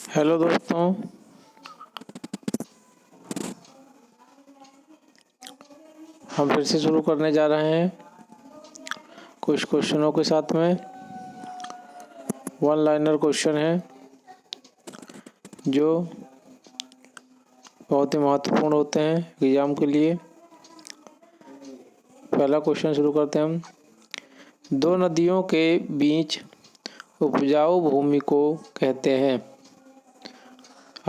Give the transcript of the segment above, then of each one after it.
Hello दोस्तों, हम फिर से शुरू करने जा रहे हैं कुछ क्वेश्चनों के साथ में। वन लाइनर क्वेश्चन है जो बहुत ही महत्वपूर्ण होते हैं एग्जाम के लिए। पहला क्वेश्चन शुरू करते हैं हम। दो नदियों के बीच उपजाऊ भूमि को कहते हैं।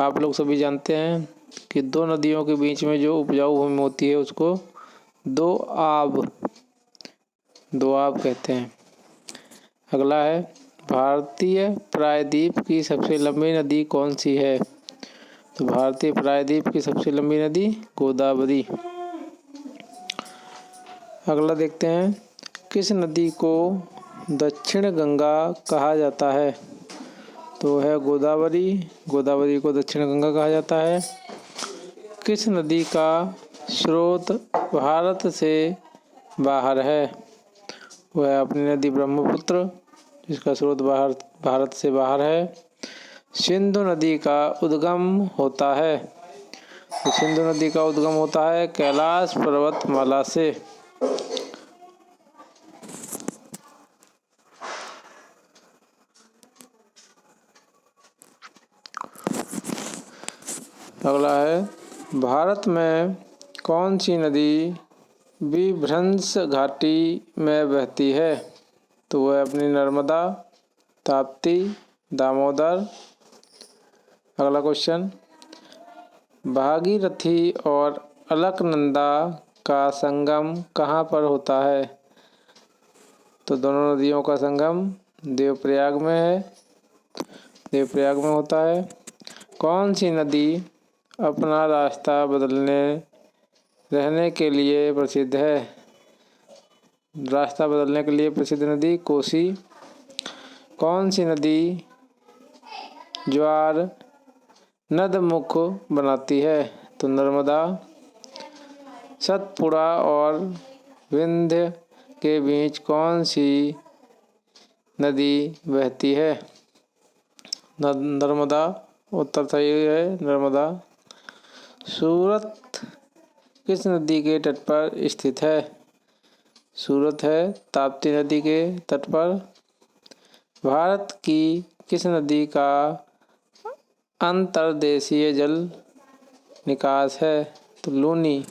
आप लोग सभी जानते हैं कि दो नदियों के बीच में जो उपजाऊ भूमि होती है उसको दो आब कहते हैं। अगला है, भारतीय प्रायद्वीप की सबसे लंबी नदी कौन सी है? तो भारतीय प्रायद्वीप की सबसे लंबी नदी गोदावरी। अगला देखते हैं, किस नदी को दक्षिण गंगा कहा जाता है? तो है गोदावरी। गोदावरी को दक्षिण गंगा कहा जाता है। किस नदी का स्रोत भारत से बाहर है? वह है अपनी नदी ब्रह्मपुत्र, जिसका स्रोत भारत से बाहर है। सिंधु नदी का उद्गम होता है। तो सिंधु नदी का उद्गम होता है कैलाश पर्वतमाला से। अगला है, भारत में कौन सी नदी विभ्रंश घाटी में बहती है? तो वह अपनी नर्मदा, ताप्ती, दामोदर। अगला क्वेश्चन, भागीरथी और अलकनंदा का संगम कहाँ पर होता है? तो दोनों नदियों का संगम देवप्रयाग में है। देवप्रयाग में होता है। कौन सी नदी अपना रास्ता बदलने रहने के लिए प्रसिद्ध है? रास्ता बदलने के लिए प्रसिद्ध नदी कोसी। कौन सी नदी ज्वार नदमुख बनाती है? तो नर्मदा। सतपुड़ा और विंध्य के बीच कौन सी नदी बहती है? नर्मदा। उत्तर सही है, नर्मदा। सूरत किस नदी के तट पर स्थित है? सूरत है ताप्ती नदी के तट पर। भारत की किस नदी का अंतर्देशीय जल निकास है? तो लूनी।